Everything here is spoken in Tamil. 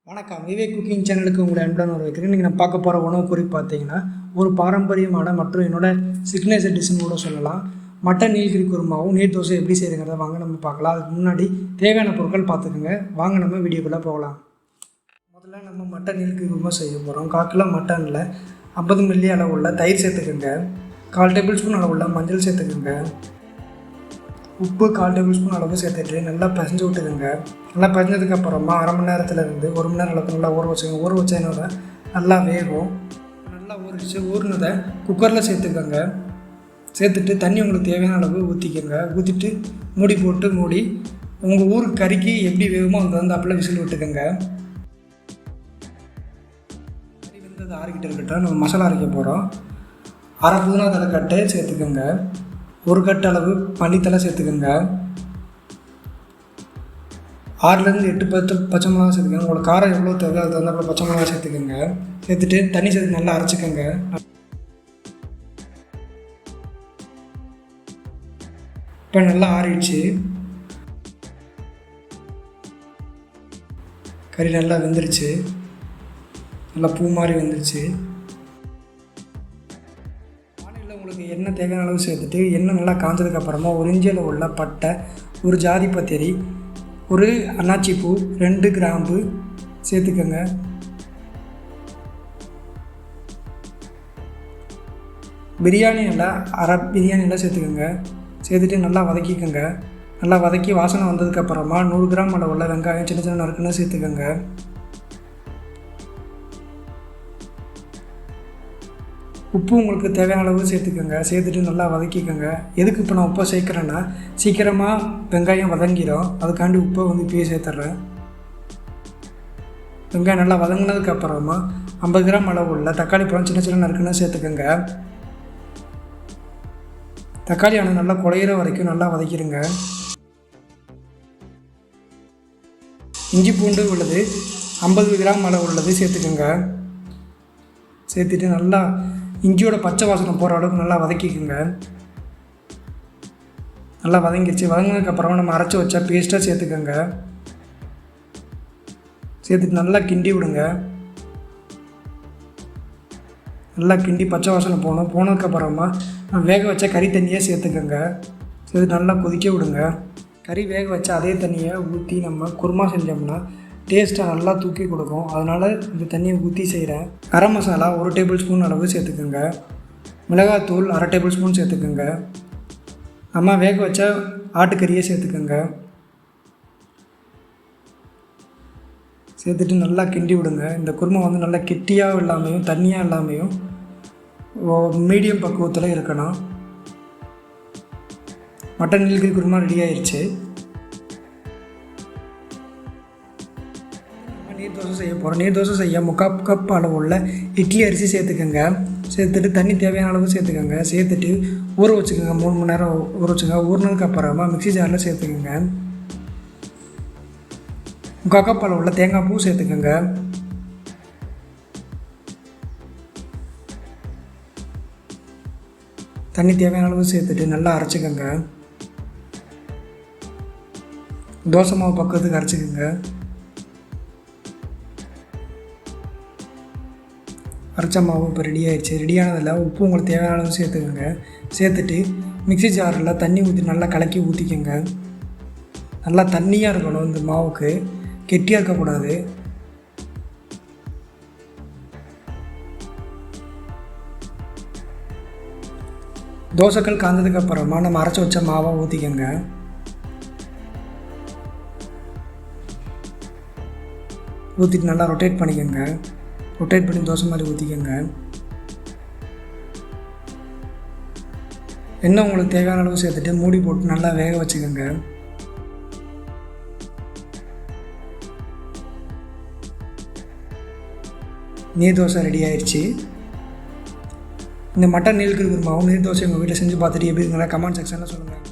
வணக்கம். விவேக் குக்கிங் சேனலுக்கு உங்களை அன்புடன் வரவேற்கிறேன். இன்றைக்கி நான் பார்க்க போகிற உணவு குறிப்பு பார்த்தீங்கன்னா ஒரு பாரம்பரியமான மற்றும் என்னோடய சிக்னேச்சர் டிஷ்ஷுன்னு கூட சொல்லலாம். மட்டன் நீல்கிரி குருமாவும் நீர் தோசை எப்படி செய்யுங்கிறத வாங்க நம்ம பார்க்கலாம். அதுக்கு முன்னாடி தேவையான பொருட்கள் பார்த்துக்குங்க. வாங்க நம்ம வீடியோக்குள்ளே போகலாம். முதல்ல நம்ம மட்டன் நீல்கிரி குருமா செய்ய போகிறோம். 1/4 கிலோ மட்டனில் 50 மில்லி அளவுள்ள தயிர் சேர்த்துக்குங்க. 1/4 டேபிள் ஸ்பூன் அளவுள்ள மஞ்சள் சேர்த்துக்குங்க. உப்பு 1/4 டேபிள் ஸ்பூன் அளவு சேர்த்துட்டு நல்லா பிசைஞ்சு விட்டுக்குங்க. நல்லா பிசைஞ்சதுக்கப்புறமா அரை மணி நேரத்துலேருந்து 1 மணி நேரம் அளவுக்கு நல்லா ஊற வச்சுக்கோங்க. ஊற வச்சதுனால நல்லா வேகும். நல்லா ஊறினதை குக்கரில் சேர்த்துக்கோங்க. சேர்த்துட்டு தண்ணி உங்களுக்கு தேவையான அளவு ஊற்றிக்கோங்க. ஊற்றிட்டு மூடி உங்கள் ஊருக்கு கறிக்கு எப்படி வேகுமோ அந்த வந்து அப்படியே விசில் விட்டுக்கோங்க. கறி வந்து அது ஆறிக்கிட்டு இருக்கட்டும். நம்ம மசாலா அரைக்க போகிறோம். அரை புதினா தலை கட்டு சேர்த்துக்கோங்க. 1 கட்டு அளவு மல்லித்தலை சேர்த்துக்கோங்க. 6லேருந்து 8 பச்சை மிளகா சேர்த்துக்கோங்க. உங்களுக்கு காரம் எவ்வளோ தேவை அது தகுந்த பச்சை மிளகா சேர்த்துக்கோங்க. சேர்த்துட்டு தண்ணி சேர்த்து நல்லா அரைச்சிக்கோங்க. இப்போ நல்லா ஆறிடுச்சு. கறி நல்லா வெந்துருச்சு. நல்லா பூ மாதிரி வெந்துருச்சு. உங்களுக்கு எண்ணெய் தேவையான அளவு சேர்த்துட்டு எண்ணெய் நல்லா காய்ஞ்சதுக்கப்புறமா ஒரு இஞ்சியில் உள்ள பட்டை, ஒரு ஜாதி பத்திரி, ஒரு அன்னாச்சி பூ, 2 கிராம்பு சேர்த்துக்கோங்க. பிரியாணி எல்லாம் சேர்த்துக்கோங்க. சேர்த்துட்டு நல்லா வதக்கிக்கோங்க. நல்லா வதக்கி வாசனை வந்ததுக்கப்புறமா 100 கிராம் அளவுள்ள வெங்காயம் சின்ன சின்ன நறுக்குன்னு சேர்த்துக்கோங்க. உப்பு உங்களுக்கு தேவையான அளவு சேர்த்துக்கோங்க. சேர்த்துட்டு நல்லா வதக்கிக்கோங்க. எதுக்கு இப்போ நான் உப்பை சேர்க்குறேன்னா சீக்கிரமாக வெங்காயம் வதங்கிடும். அதுக்காண்டி உப்பை வந்து இப்போயே சேர்த்துட்றேன். வெங்காயம் நல்லா வதங்கினதுக்கப்புறமா 50 கிராம் அளவு உள்ள தக்காளி பழம் சின்ன சின்ன நறுக்குன்னு சேர்த்துக்கோங்க. தக்காளி ஆனால் நல்லா குழையிற வரைக்கும் நல்லா வதக்கிடுங்க. இஞ்சி பூண்டு உள்ளது 50 கிராம் அளவு உள்ளது சேர்த்துக்கோங்க. சேர்த்துட்டு நல்லா இஞ்சியோட பச்சை வாசனை போகிற அளவுக்கு நல்லா வதக்கிக்குங்க. நல்லா வதங்கிடுச்சு. வதங்கினதுக்கப்புறமா நம்ம அரைச்சி வச்சா பேஸ்ட்டாக சேர்த்துக்கோங்க. சேர்த்துட்டு நல்லா கிண்டி விடுங்க. நல்லா கிண்டி பச்சை வாசனை போனதுக்கப்புறமா வேக வச்ச கறி தண்ணியை சேர்த்துக்கோங்க. சேர்த்து நல்லா கொதிக்க விடுங்க. கறி வேக வச்ச அதே தண்ணியை ஊற்றி நம்ம குருமா செஞ்சோம்னா டேஸ்ட்டை நல்லா தூக்கி கொடுக்கும். அதனால் இந்த தண்ணியை ஊற்றி செய்கிறேன். கரம் மசாலா 1 டேபிள் ஸ்பூன் அளவு சேர்த்துக்கோங்க. மிளகாத்தூள் 1/2 டேபிள் ஸ்பூன் சேர்த்துக்கோங்க. நம்ம வேக வச்ச ஆட்டுக்கறியை சேர்த்துக்கோங்க. சேர்த்துட்டு நல்லா கிண்டி விடுங்க. இந்த குருமா வந்து நல்லா கெட்டியாக இல்லாமையும் தண்ணியாக இல்லாமையும் மீடியம் பக்குவத்தில் இருக்கணும். மட்டன் நீல்கிரி குருமா ரெடி ஆயிடுச்சு. நீர் தோசை செய்ய போகிறோம். நீர் தோசை செய்ய 3/4 கப் அளவுள்ள இட்லி அரிசி சேர்த்துக்கோங்க. சேர்த்துட்டு தண்ணி தேவையான அளவு சேர்த்துக்கோங்க. சேர்த்துட்டு ஊற வச்சுக்கோங்க. 3 மணி நேரம் ஊற வச்சுக்கோங்க. ஊறினதுக்கப்புறமா மிக்ஸி ஜாரில் சேர்த்துக்கோங்க. 3/4 கப் அளவுள்ள தேங்காய் பூ சேர்த்துக்கோங்க. தண்ணி தேவையான அளவு சேர்த்துட்டு நல்லா அரைச்சிக்கோங்க. தோசை மாவு பக்கத்துக்கு அரைச்சிக்கோங்க. அரைச்ச மாவு இப்போ ரெடி ஆகிடுச்சு. ரெடியானதில் உப்பு உங்களுக்கு தேவையான அளவு சேர்த்துக்கோங்க. சேர்த்துட்டு மிக்ஸி ஜாரில் தண்ணி ஊற்றி நல்லா கலக்கி ஊற்றிக்கோங்க. நல்லா தண்ணியாக இருக்கணும். இந்த மாவுக்கு கெட்டியாக இருக்கக்கூடாது. தோசைக்கல் காய்ஞ்சதுக்கப்புறமா நம்ம அரைச்சி வச்ச மாவை ஊற்றிக்கோங்க. ஊற்றிட்டு நல்லா ரொட்டேட் பண்ணிக்கோங்க. ரொட்டேட் பண்ணி தோசை மாதிரி ஊற்றிக்கோங்க. எண்ணெய் உங்களுக்கு தேவையான அளவு சேர்த்துட்டு மூடி போட்டு நல்லா வேக வச்சுக்கோங்க. நீர் தோசை ரெடி ஆயிடுச்சு. இந்த மட்டன் நீல்கிரி குருமாவும் நீர் தோசை உங்கள் வீட்டில் செஞ்சு பார்த்துட்டு எப்படி இருந்தாலும் கமெண்ட் செக்ஷனில் சொல்லுங்கள்.